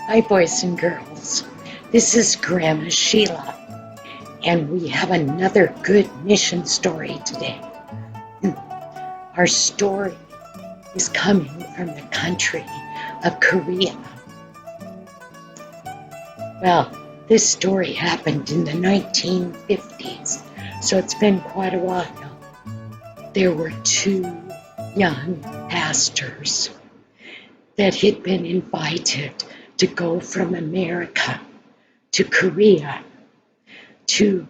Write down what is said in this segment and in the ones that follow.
Hi, boys and girls. This is Grandma Sheila, and we have another good mission story today. Our story is coming from the country of Korea. Well, this story happened in the 1950s, so it's been quite a while. There were two young pastors that had been invited to go from America to Korea to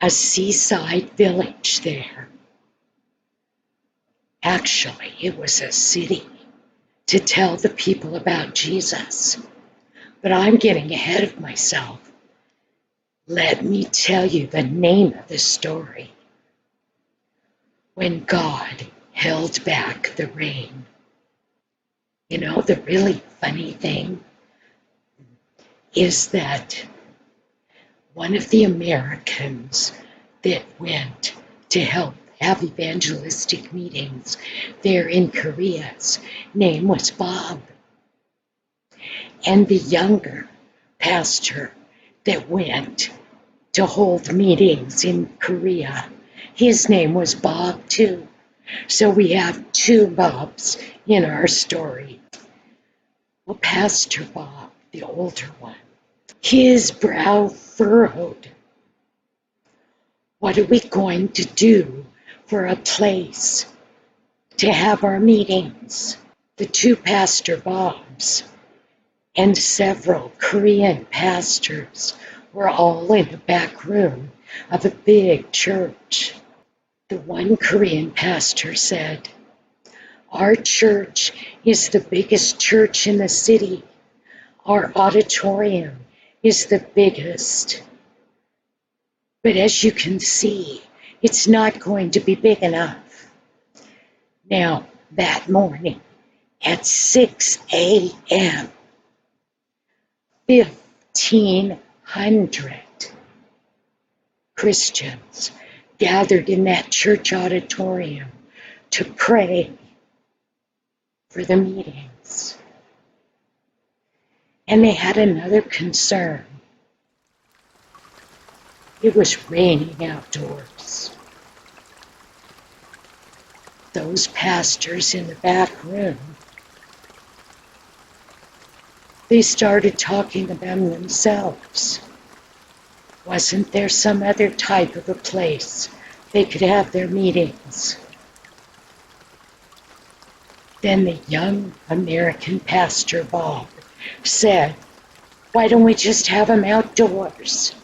a seaside village there. Actually, it was a city to tell the people about Jesus. But I'm getting ahead of myself. Let me tell you the name of the story. When God held back the rain. You know, the really funny thing is that one of the Americans that went to help have evangelistic meetings there in Korea's name was Bob. And the younger pastor that went to hold meetings in Korea, his name was Bob too. So we have two Bobs in our story. Well, Pastor Bob, the older one, his brow furrowed. What are we going to do for a place to have our meetings? The two Pastor Bobs and several Korean pastors were all in the back room of a big church. The one Korean pastor said, "Our church is the biggest church in the city. Our auditorium is the biggest. But as you can see, it's not going to be big enough." Now, that morning at 6 a.m., 1,500 Christians gathered in that church auditorium to pray for the meetings. And they had another concern. It was raining outdoors. Those pastors in the back room, they started talking about themselves. Wasn't there some other type of a place they could have their meetings? Then the young American pastor Bob said, "Why don't we just have them outdoors?"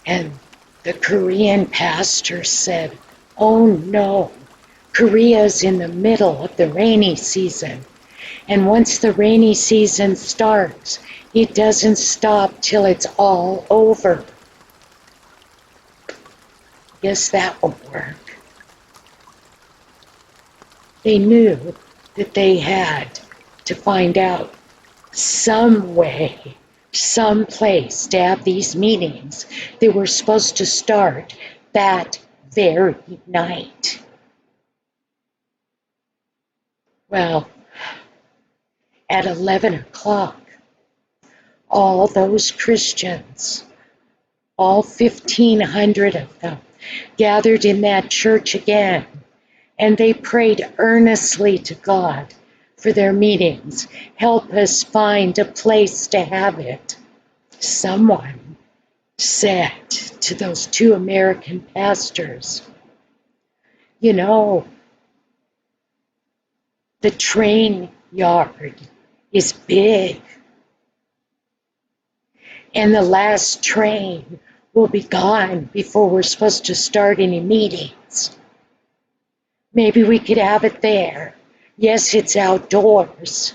And the Korean pastor said, "Oh no, Korea's in the middle of the rainy season. And once the rainy season starts, it doesn't stop till it's all over." Guess that will work. They knew that they had to find out some way, some place to have these meetings. They were supposed to start that very night. Well, at 11 o'clock, all those Christians, all 1,500 of them, gathered in that church again, and they prayed earnestly to God for their meetings. "Help us find a place to have it." Someone said to those two American pastors, "You know, the train yard is big, and the last train will be gone before we're supposed to start any meetings. Maybe we could have it there. Yes, it's outdoors,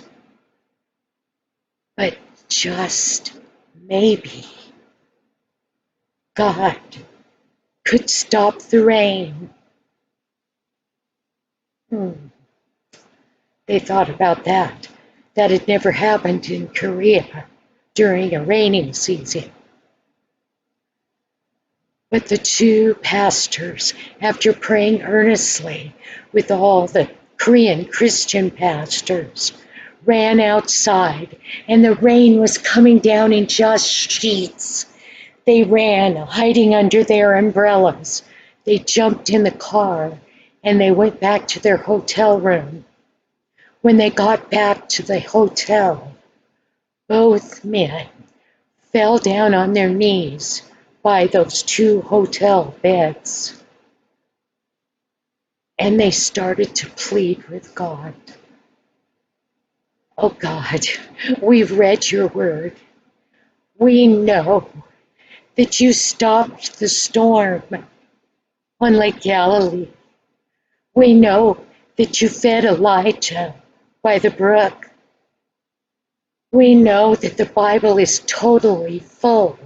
but just maybe God could stop the rain." They thought about that. That had never happened in Korea during a rainy season. But the two pastors, after praying earnestly with all the Korean Christian pastors, ran outside, and the rain was coming down in just sheets. They ran, hiding under their umbrellas. They jumped in the car, and they went back to their hotel room. When they got back to the hotel, both men fell down on their knees by those two hotel beds. And they started to plead with God. Oh God, we've read your word. We know that you stopped the storm on Lake Galilee. We know that you fed Elijah by the brook. We know that the Bible is totally full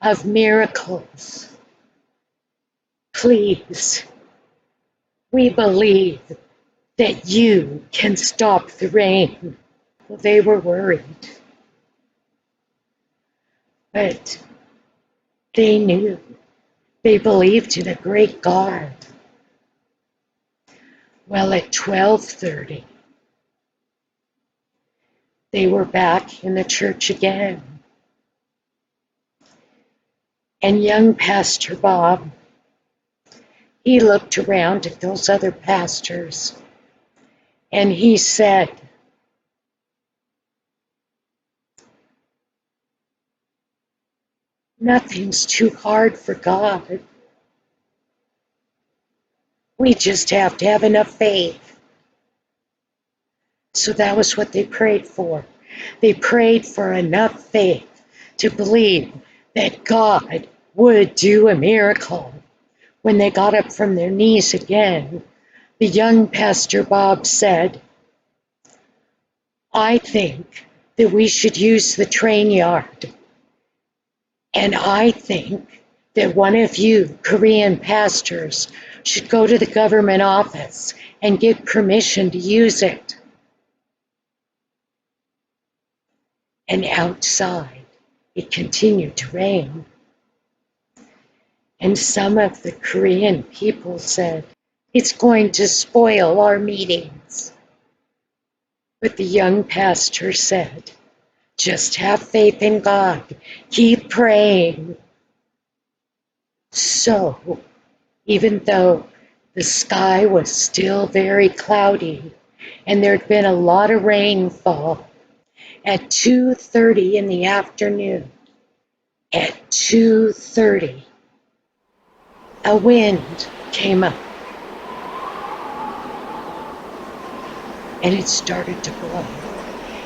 of miracles. Please, we believe that you can stop the rain. Well, they were worried, but they knew. They believed in a great God. Well, at 12:30, they were back in the church again. And young Pastor Bob, he looked around at those other pastors and he said, nothing's too hard for God. We just have to have enough faith. So that was what they prayed for. They prayed for enough faith to believe that God would do a miracle. When they got up from their knees again, the young Pastor Bob said, I think that we should use the train yard. And I think that one of you Korean pastors should go to the government office and get permission to use it. And outside, it continued to rain. And some of the Korean people said, it's going to spoil our meetings. But the young pastor said, just have faith in God. Keep praying. So, even though the sky was still very cloudy and there'd been a lot of rainfall, at 2:30 in the afternoon, at 2:30, a wind came up and it started to blow.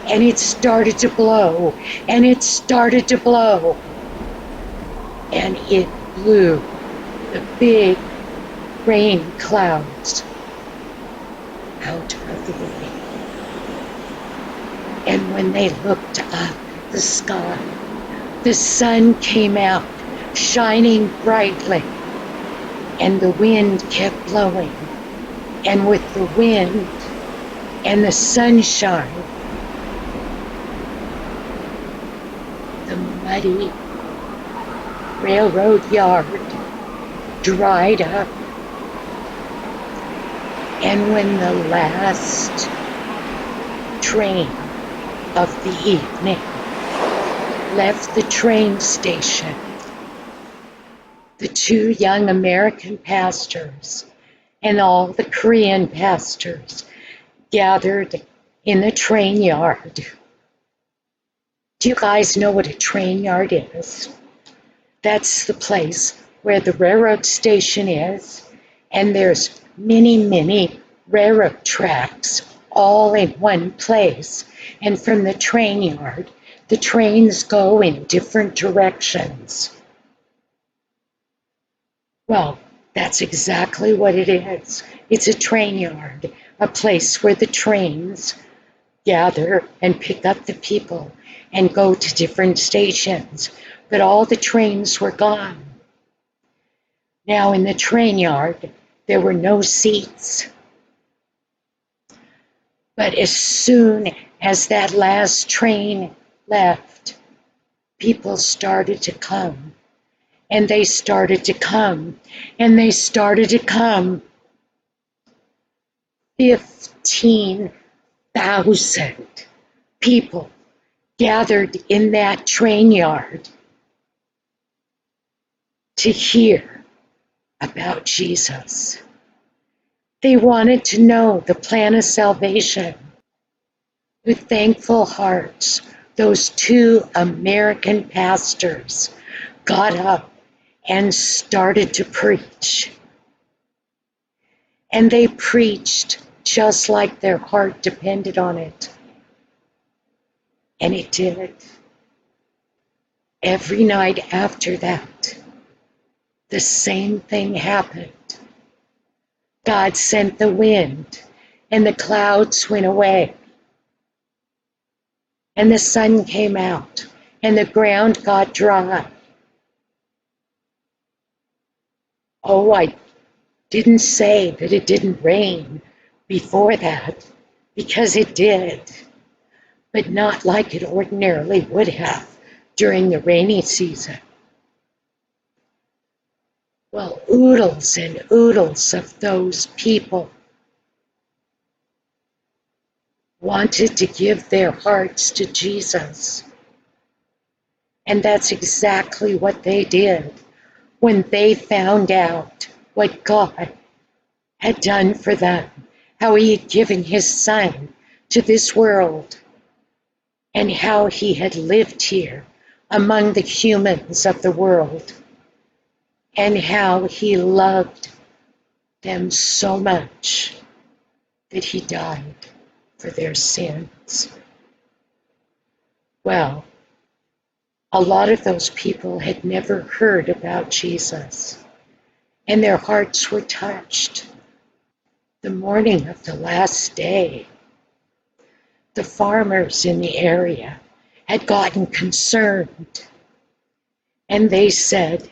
And it started to blow, and it started to blow. And it blew the big rain clouds out of the way. And when they looked up at the sky, the sun came out, shining brightly, and the wind kept blowing. And with the wind and the sunshine, the muddy railroad yard dried up. And when the last train of the evening left the train station, the two young American pastors and all the Korean pastors gathered in the train yard. Do you guys know what a train yard is? That's the place where the railroad station is, and there's many railroad tracks all in one place. And from the train yard, the trains go in different directions. Well, that's exactly what it is. It's a train yard, a place where the trains gather and pick up the people and go to different stations. But all the trains were gone. Now in the train yard, there were no seats. But as soon as that last train left, people started to come. And they started to come. And they started to come. 15,000 people gathered in that train yard to hear about Jesus. They wanted to know the plan of salvation. With thankful hearts, those two American pastors got up and started to preach. And they preached just like their heart depended on it. And it did. Every night after that, the same thing happened. God sent the wind, and the clouds went away. And the sun came out, and the ground got dry. Oh, I didn't say that it didn't rain before that, because it did, but not like it ordinarily would have during the rainy season. Well, oodles and oodles of those people wanted to give their hearts to Jesus. And that's exactly what they did when they found out what God had done for them, how he had given his son to this world, and how he had lived here among the humans of the world, and how he loved them so much that he died for their sins. Well, a lot of those people had never heard about Jesus, and their hearts were touched. The morning of the last day, the farmers in the area had gotten concerned, and they said,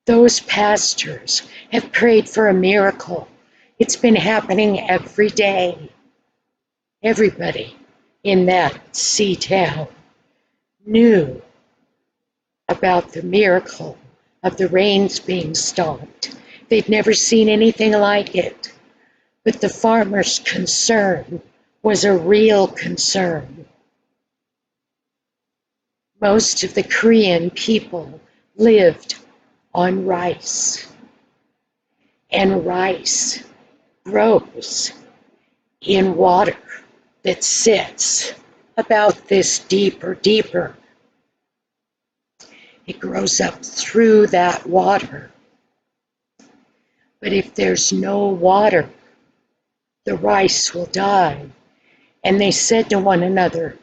"Those pastors have prayed for a miracle. It's been happening every day." Everybody in that sea town knew about the miracle of the rains being stopped. They'd never seen anything like it. But the farmers' concern was a real concern. Most of the Korean people lived on rice, and rice grows in water that sits about this deep or deeper. It grows up through that water. But if there's no water, the rice will die. And they said to one another,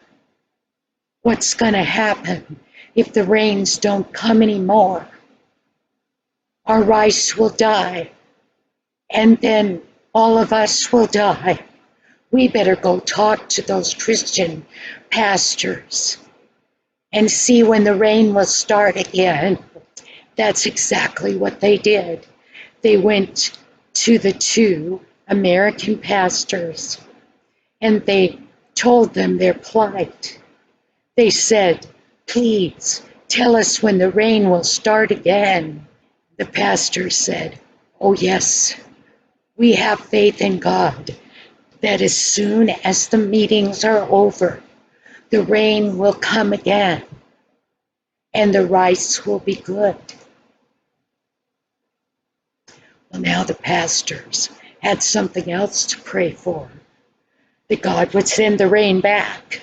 "What's going to happen if the rains don't come anymore? Our rice will die, and then all of us will die. We better go talk to those Christian pastors and see when the rain will start again." That's exactly what they did. They went to the two American pastors, and they told them their plight. They said, "Please tell us when the rain will start again." The pastor said, "Oh yes, we have faith in God that as soon as the meetings are over, the rain will come again and the rice will be good." Well, now the pastors had something else to pray for, that God would send the rain back.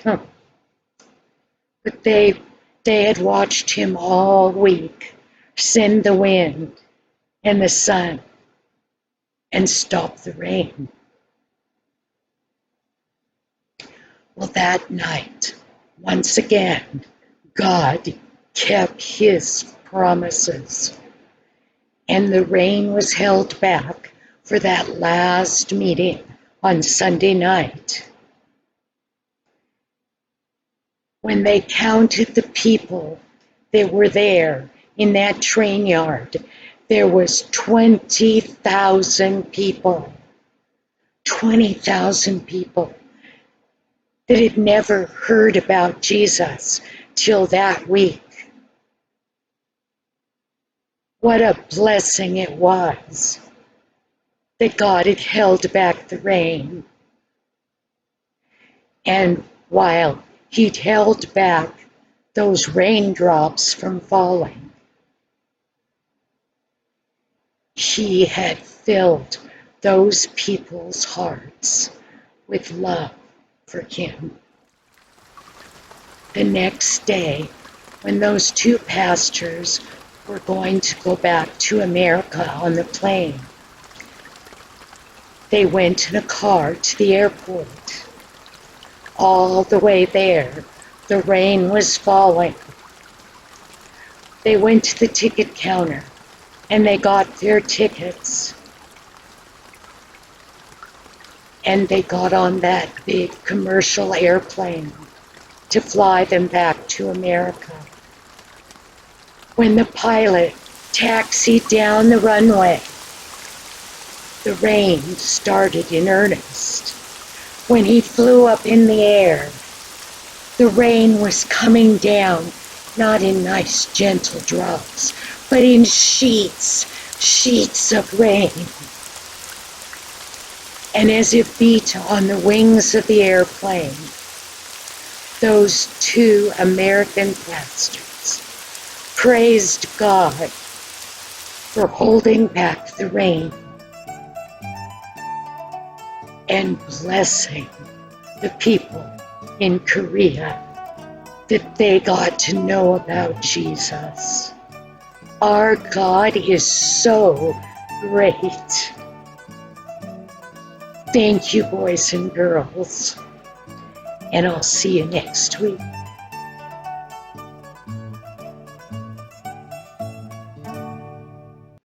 But they had watched him all week send the wind and the sun and stop the rain. Well, that night, once again, God kept his promises, and the rain was held back for that last meeting on Sunday night. When they counted the people that were there in that train yard, there was 20,000 people. 20,000 people that had never heard about Jesus till that week. What a blessing it was that God had held back the rain. And while he'd held back those raindrops from falling, he had filled those people's hearts with love for him. The next day, when those two pastors were going to go back to America on the plane, they went in a car to the airport. All the way there, the rain was falling. They went to the ticket counter and they got their tickets. And they got on that big commercial airplane to fly them back to America. When the pilot taxied down the runway, the rain started in earnest. When he flew up in the air, the rain was coming down, not in nice gentle drops, but in sheets of rain. And as it beat on the wings of the airplane, those two American pastors praised God for holding back the rain and blessing the people in Korea that they got to know about Jesus. Our God is so great. Thank you, boys and girls, and I'll see you next week.